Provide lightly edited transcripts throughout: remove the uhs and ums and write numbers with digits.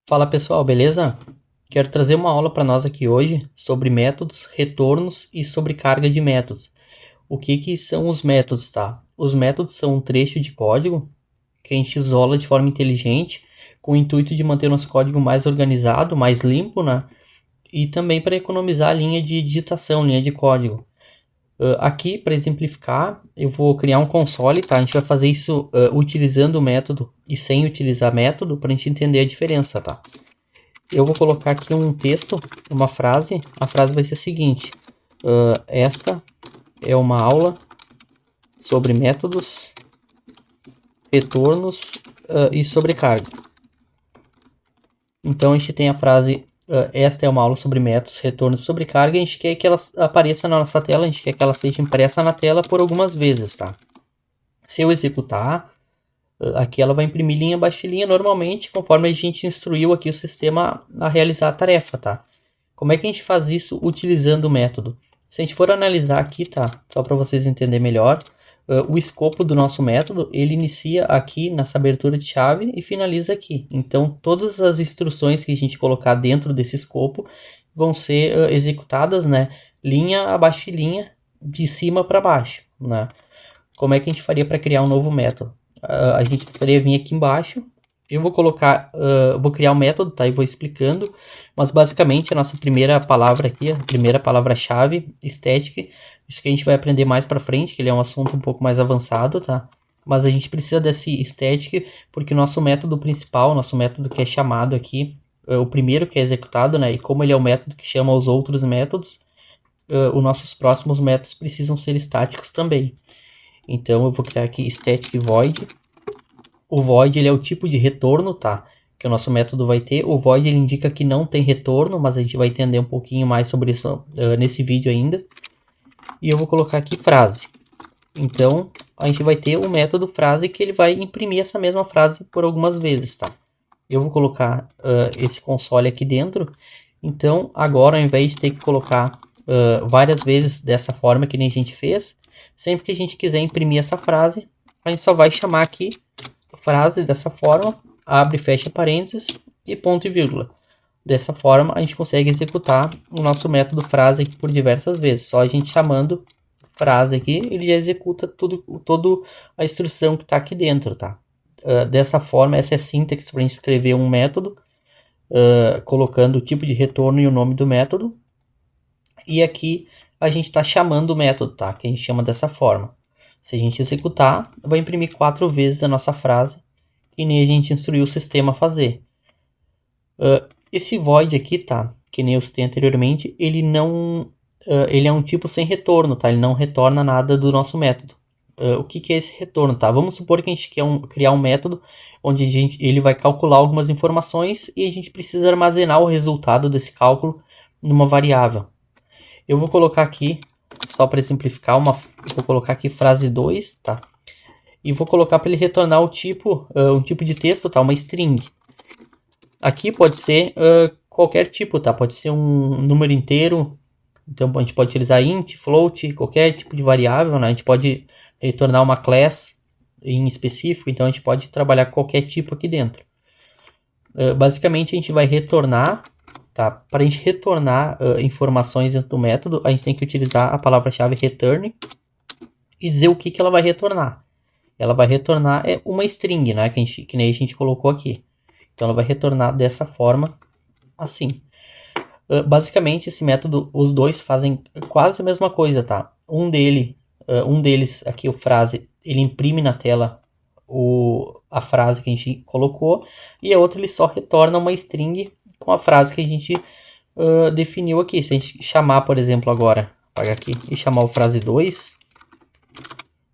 Fala pessoal, beleza? Quero trazer uma aula para nós aqui hoje sobre métodos, retornos e sobrecarga de métodos. O que são os métodos, tá? Os métodos são um trecho de código que a gente isola de forma inteligente com o intuito de manter o nosso código mais organizado, mais limpo, né? E também para economizar a linha de digitação, linha de código. Aqui, para exemplificar, eu vou criar um console, tá? A gente vai fazer isso utilizando o método e sem utilizar método para a gente entender a diferença, tá? Eu vou colocar aqui um texto, uma frase. A frase vai ser a seguinte: esta é uma aula sobre métodos, retornos e sobrecarga. Então a gente tem a frase: esta é uma aula sobre métodos, retornos e sobrecarga. A gente quer que ela apareça na nossa tela, a gente quer que ela seja impressa na tela por algumas vezes, tá? Se eu executar, aqui ela vai imprimir linha abaixo linha normalmente, conforme a gente instruiu aqui o sistema a realizar a tarefa, tá? Como é que a gente faz isso utilizando o método? Se a gente for analisar aqui, tá? Só para vocês entenderem melhor, o escopo do nosso método, ele inicia aqui nessa abertura de chave e finaliza aqui. Então, todas as instruções que a gente colocar dentro desse escopo vão ser executadas, né? Linha abaixo linha, de cima para baixo, né? Como é que a gente faria para criar um novo método? A gente poderia vir aqui embaixo. Eu vou colocar, vou criar um método, tá? E vou explicando. Mas basicamente a nossa primeira palavra aqui, a primeira palavra-chave, static, isso que a gente vai aprender mais para frente, que ele é um assunto um pouco mais avançado, tá? Mas a gente precisa desse static porque o nosso método principal, nosso método que é chamado aqui, o primeiro que é executado, né? E como ele é o método que chama os outros métodos, os nossos próximos métodos precisam ser estáticos também. Então eu vou criar aqui static void. O void ele é o tipo de retorno, tá? Que o nosso método vai ter. O void ele indica que não tem retorno, mas a gente vai entender um pouquinho mais sobre isso nesse vídeo ainda. E eu vou colocar aqui frase. Então a gente vai ter o método frase que ele vai imprimir essa mesma frase por algumas vezes, tá? Eu vou colocar esse console aqui dentro. Então agora, ao invés de ter que colocar várias vezes dessa forma que nem a gente fez, sempre que a gente quiser imprimir essa frase, a gente só vai chamar aqui frase dessa forma, abre e fecha parênteses e ponto e vírgula. Dessa forma, a gente consegue executar o nosso método frase aqui por diversas vezes. Só a gente chamando frase aqui, ele já executa toda a instrução que está aqui dentro, tá? Dessa forma, essa é a sintaxe para a gente escrever um método, colocando o tipo de retorno e o nome do método. E aqui a gente está chamando o método, tá? Que a gente chama dessa forma. Se a gente executar, vai imprimir 4 vezes a nossa frase, que nem a gente instruiu o sistema a fazer. Esse void aqui, tá? Que nem eu citei anteriormente, ele não, ele é um tipo sem retorno, tá? Ele não retorna nada do nosso método. O que é esse retorno, tá? Vamos supor que a gente quer criar um método onde ele vai calcular algumas informações e a gente precisa armazenar o resultado desse cálculo numa variável. Eu vou colocar aqui, só para simplificar, vou colocar aqui frase 2, tá? E vou colocar para ele retornar o tipo, um tipo de texto, tá? Uma string. Aqui pode ser qualquer tipo, tá? Pode ser um número inteiro. Então a gente pode utilizar int, float, qualquer tipo de variável, né? A gente pode retornar uma class em específico, então a gente pode trabalhar qualquer tipo aqui dentro. Basicamente a gente vai retornar, tá? Para a gente retornar informações dentro do método, a gente tem que utilizar a palavra-chave return e dizer o que ela vai retornar. Ela vai retornar uma string, né? Que nem a gente colocou aqui. Então ela vai retornar dessa forma, assim. Basicamente esse método, os dois fazem quase a mesma coisa, tá? Um deles, aqui o frase, ele imprime na tela a frase que a gente colocou, e a outra ele só retorna uma string com a frase que a gente definiu aqui. Se a gente chamar, por exemplo, agora, apagar aqui, e chamar o frase 2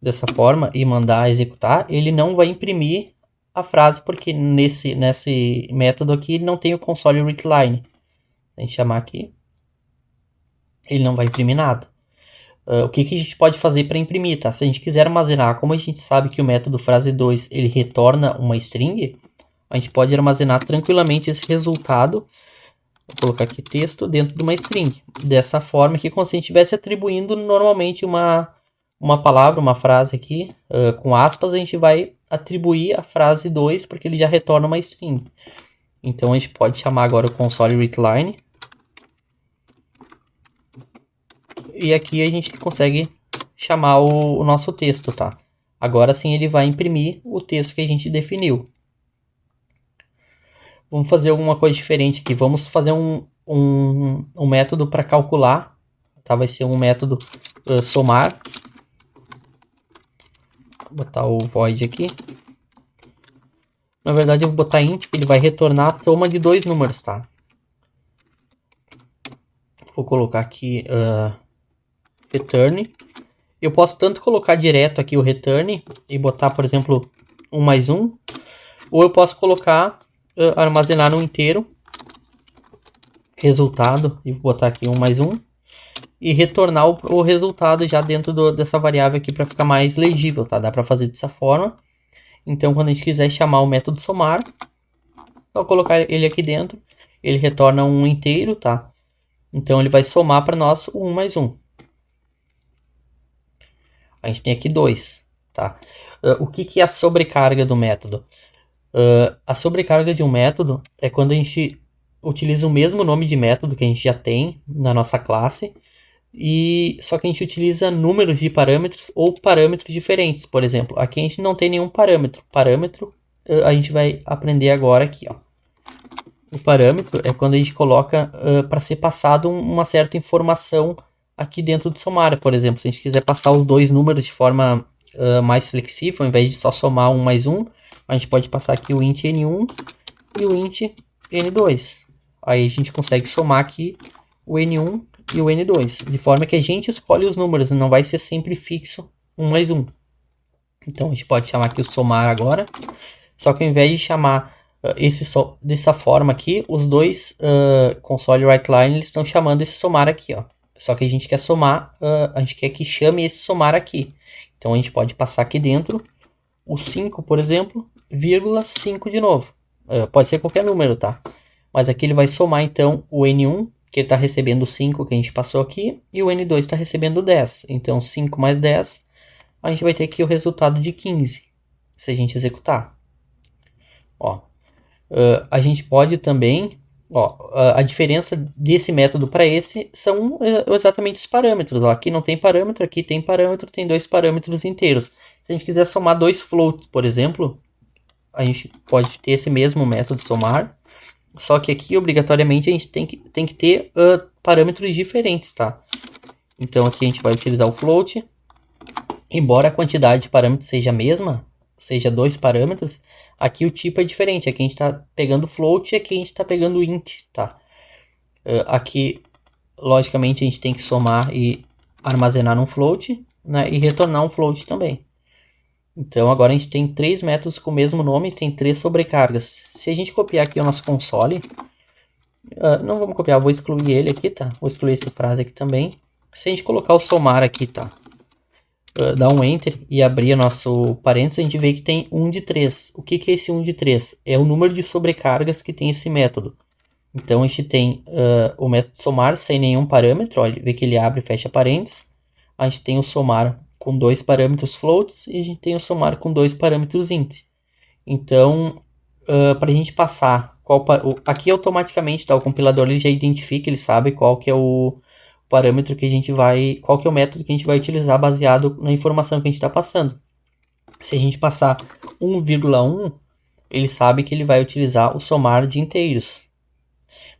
dessa forma e mandar executar, ele não vai imprimir a frase, porque nesse método aqui ele não tem o console readline. Se a gente chamar aqui, ele não vai imprimir nada. O que a gente pode fazer para imprimir, tá? Se a gente quiser armazenar, como a gente sabe que o método frase 2 ele retorna uma string, a gente pode armazenar tranquilamente esse resultado. Vou colocar aqui texto dentro de uma string. Dessa forma que como se a gente estivesse atribuindo normalmente uma palavra, uma frase aqui, com aspas, a gente vai atribuir a frase 2 porque ele já retorna uma string. Então a gente pode chamar agora o console readline. E aqui a gente consegue chamar o nosso texto, tá? Agora sim ele vai imprimir o texto que a gente definiu. Vamos fazer alguma coisa diferente aqui. Vamos fazer um método para calcular. Tá? Vai ser um método somar. Vou botar o void aqui. Na verdade eu vou botar int, que ele vai retornar a soma de dois números, tá? Vou colocar aqui return. Eu posso tanto colocar direto aqui o return e botar, por exemplo, 1 mais 1. Ou eu posso colocar, armazenar no inteiro, resultado, e vou botar aqui 1 mais 1. E retornar o resultado já dentro dessa variável aqui para ficar mais legível, tá? Dá para fazer dessa forma. Então, quando a gente quiser chamar o método somar, só colocar ele aqui dentro, ele retorna um inteiro, tá? Então, ele vai somar para nós o 1 mais 1. A gente tem aqui 2, tá? O que é a sobrecarga do método? A sobrecarga de um método é quando a gente utiliza o mesmo nome de método que a gente já tem na nossa classe, só que a gente utiliza números de parâmetros ou parâmetros diferentes. Por exemplo, aqui a gente não tem nenhum parâmetro. Parâmetro a gente vai aprender agora aqui, ó. O parâmetro é quando a gente coloca para ser passado uma certa informação aqui dentro do sumário. Por exemplo, se a gente quiser passar os dois números de forma mais flexível, ao invés de só somar 1 mais 1, a gente pode passar aqui o int n1 e o int n2. Aí a gente consegue somar aqui o n1 e o n2, de forma que a gente escolhe os números, não vai ser sempre fixo 1 mais 1. Então a gente pode chamar aqui o somar agora, só que ao invés de chamar dessa forma aqui, os dois console writeline eles estão chamando esse somar aqui, ó. Só que a gente quer somar, a gente quer que chame esse somar aqui. Então a gente pode passar aqui dentro o 5, por exemplo, vírgula 5 de novo. Pode ser qualquer número, tá? Mas aqui ele vai somar então o n1, que ele está recebendo 5 que a gente passou aqui, e o n2 está recebendo 10. Então 5 mais 10, a gente vai ter aqui o resultado de 15, se a gente executar. Ó, a gente pode também, a diferença desse método para esse são exatamente os parâmetros. Ó, aqui não tem parâmetro, aqui tem parâmetro, tem dois parâmetros inteiros. Se a gente quiser somar dois floats, por exemplo, a gente pode ter esse mesmo método somar, só que aqui obrigatoriamente a gente tem que ter parâmetros diferentes, tá? Então aqui a gente vai utilizar o float, embora a quantidade de parâmetros seja a mesma, seja dois parâmetros, aqui o tipo é diferente. Aqui a gente está pegando float e aqui a gente está pegando int, tá? Aqui, logicamente, a gente tem que somar e armazenar num float, né? E retornar um float também. Então agora a gente tem três métodos com o mesmo nome, tem três sobrecargas. Se a gente copiar aqui o nosso console, não vamos copiar, vou excluir ele aqui, tá? Vou excluir essa frase aqui também. Se a gente colocar o somar aqui, tá? Dar um enter e abrir nosso parênteses, a gente vê que tem 1 de 3. O que é esse 1 de 3? É o número de sobrecargas que tem esse método. Então a gente tem o método somar sem nenhum parâmetro, olha, vê que ele abre e fecha parênteses. A gente tem o somar com dois parâmetros floats e a gente tem o somar com dois parâmetros int. Então, para a gente passar, aqui automaticamente tá, o compilador ele já identifica, ele sabe qual que é o parâmetro que a gente vai, qual que é o método que a gente vai utilizar baseado na informação que a gente está passando. Se a gente passar 1,1, ele sabe que ele vai utilizar o somar de inteiros.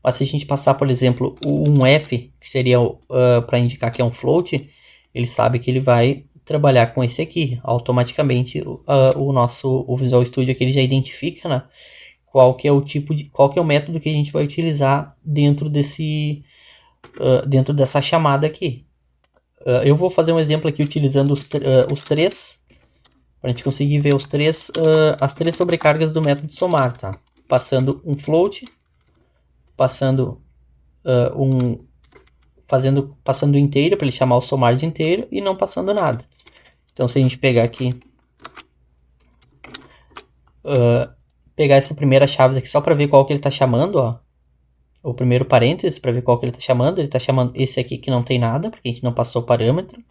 Mas se a gente passar, por exemplo, o 1f, que seria para indicar que é um float, ele sabe que ele vai trabalhar com esse aqui. Automaticamente o Visual Studio aqui ele já identifica, né, qual que é o método que a gente vai utilizar dentro dessa chamada aqui. Eu vou fazer um exemplo aqui utilizando os três, para a gente conseguir ver as três sobrecargas do método somar, tá? Passando um float, passando passando inteiro para ele chamar o somar de inteiro e não passando nada. Então se a gente pegar aqui, pegar essa primeira chave aqui só para ver qual que ele está chamando, ó, o primeiro parênteses para ver qual que ele está chamando. Ele está chamando esse aqui que não tem nada, porque a gente não passou parâmetro.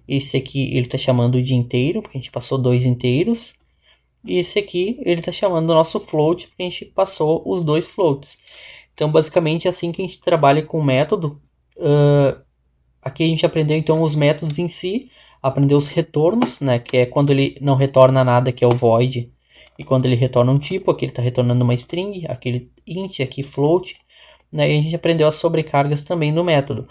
Esse aqui ele está chamando de inteiro, porque a gente passou dois inteiros. E esse aqui, ele está chamando o nosso float, porque a gente passou os dois floats. Então, basicamente, é assim que a gente trabalha com o método. Aqui a gente aprendeu, então, os métodos em si, aprendeu os retornos, né, que é quando ele não retorna nada, que é o void, e quando ele retorna um tipo, aqui ele está retornando uma string, aquele int, aqui float, né, e a gente aprendeu as sobrecargas também no método.